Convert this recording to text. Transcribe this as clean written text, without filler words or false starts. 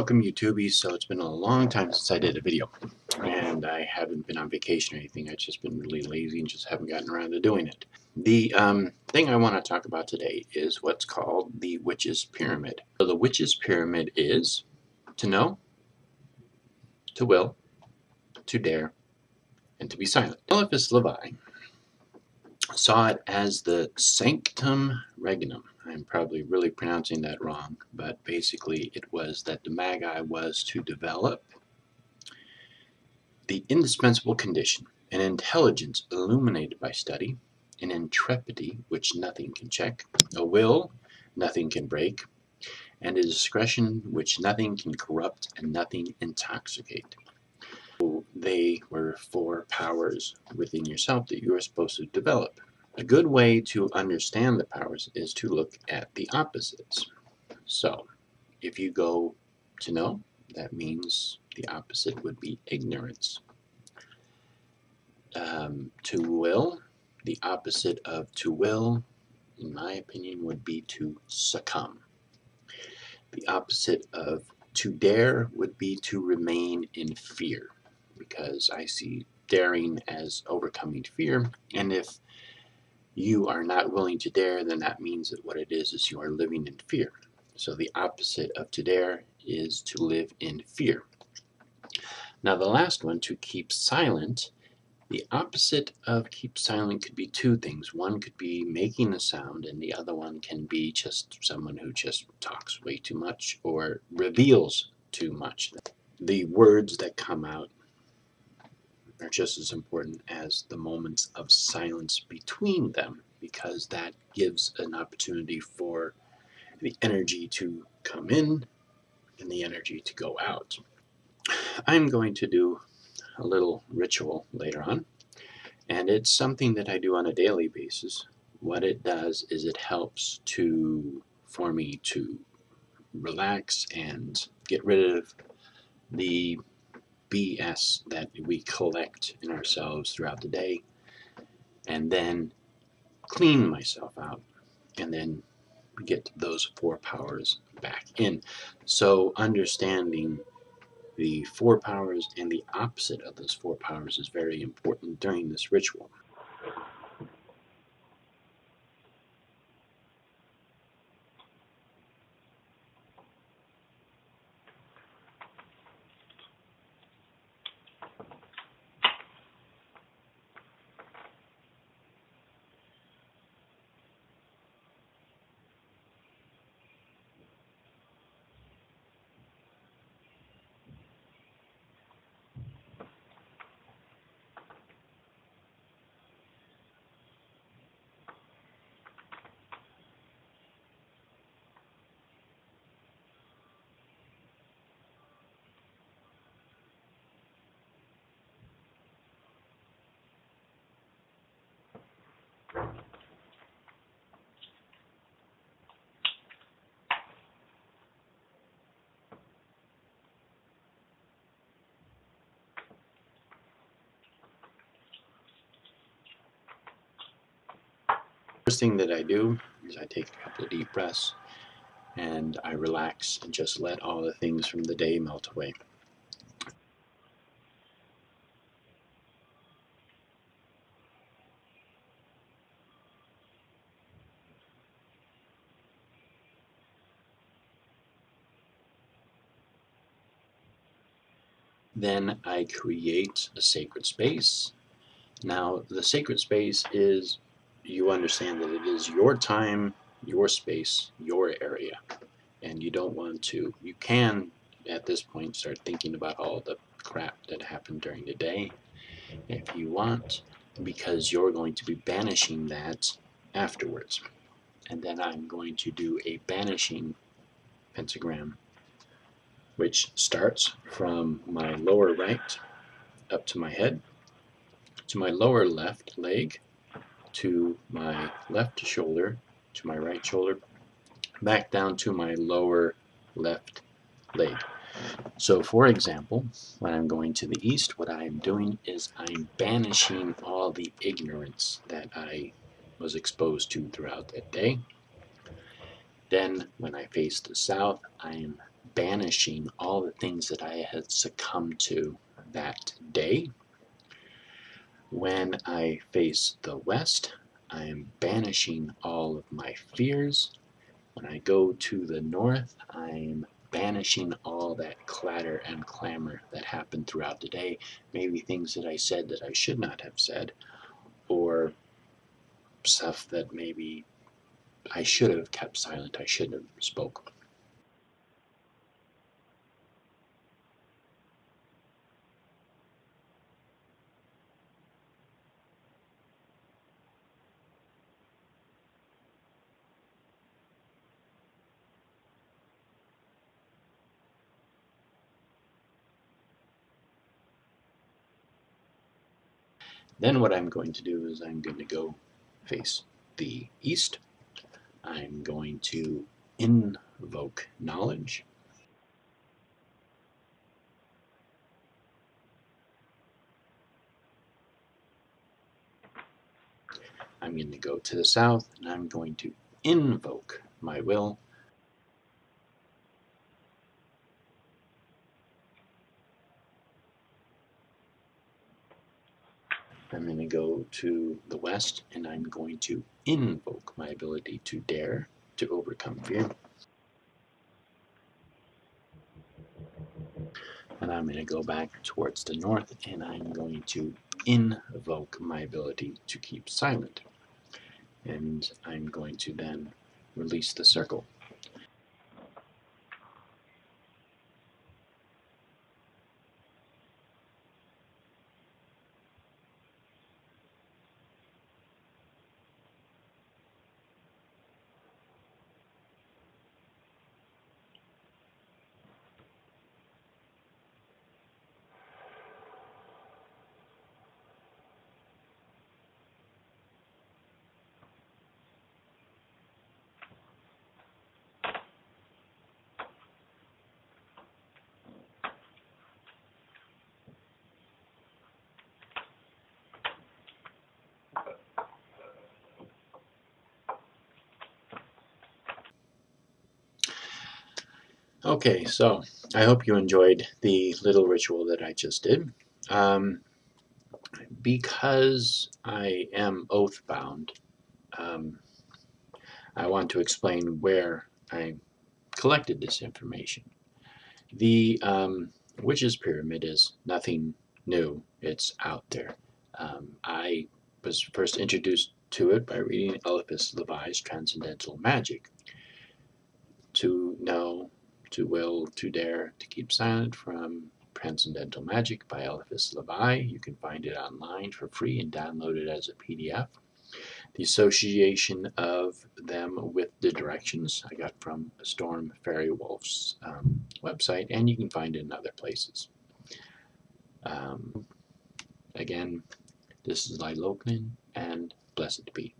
Welcome YouTubies. So it's been a long time since I did a video, and I haven't been on vacation or anything. I've just been really lazy and just haven't gotten around to doing it. The thing I want to talk about today is what's called the witch's pyramid. So the witch's pyramid is to know, to will, to dare, and to be silent. Eliphas Levi saw it as the sanctum regnum. I'm probably really pronouncing that wrong, but basically it was that the Magi was to develop the indispensable condition, an intelligence illuminated by study, an intrepidity which nothing can check, a will nothing can break, and a discretion which nothing can corrupt and nothing intoxicate. So they were 4 powers within yourself that you are supposed to develop. A good way to understand the powers is to look at the opposites. So, if you go to know, that means the opposite would be ignorance. To will, the opposite of to will, in my opinion, would be to succumb. The opposite of to dare would be to remain in fear, because I see daring as overcoming fear, and if you are not willing to dare, then that means that what it is you are living in fear. So the opposite of to dare is to live in fear. Now the last one, to keep silent, the opposite of keep silent could be 2 things. One could be making a sound, and the other one can be just someone who just talks way too much or reveals too much. The words that come out are just as important as the moments of silence between them, because that gives an opportunity for the energy to come in and the energy to go out. I'm going to do a little ritual later on, and it's something that I do on a daily basis. What it does is it helps for me to relax and get rid of the BS that we collect in ourselves throughout the day, and then clean myself out, and then get those 4 powers back in. So understanding the 4 powers and the opposite of those 4 powers is very important during this ritual. First thing that I do is I take a couple of deep breaths and I relax and just let all the things from the day melt away. Then I create a sacred space. Now the sacred space is, you understand that it is your time, your space, your area, and you don't want to, you can at this point start thinking about all the crap that happened during the day if you want, because you're going to be banishing that afterwards. And then I'm going to do a banishing pentagram, which starts from my lower right up to my head, to my lower left leg, to my left shoulder, to my right shoulder, back down to my lower left leg. So for example, when I'm going to the east, what I'm doing is I'm banishing all the ignorance that I was exposed to throughout that day. Then when I face the south, I am banishing all the things that I had succumbed to that day. When I face the west, I am banishing all of my fears. When I go to the north, I am banishing all that clatter and clamor that happened throughout the day. Maybe things that I said that I should not have said, or stuff that maybe I should have kept silent, I shouldn't have spoke. Then what I'm going to do is I'm going to go face the east. I'm going to invoke knowledge. I'm going to go to the south, and I'm going to invoke my will. I'm going to go to the west, and I'm going to invoke my ability to dare to overcome fear. And I'm going to go back towards the north, and I'm going to invoke my ability to keep silent. And I'm going to then release the circle. Okay, so I hope you enjoyed the little ritual that I just did. Because I am oath bound, I want to explain where I collected this information. The Witch's Pyramid is nothing new, it's out there. I was first introduced to it by reading Eliphas Levi's Transcendental Magic. To know, to will, to dare, to keep silent from Transcendental Magic by Eliphas Levi. You can find it online for free and download it as a PDF. The association of them with the directions I got from Storm Fairy Wolf's website, and you can find it in other places. Again, this is Lyle Oakman, and blessed be.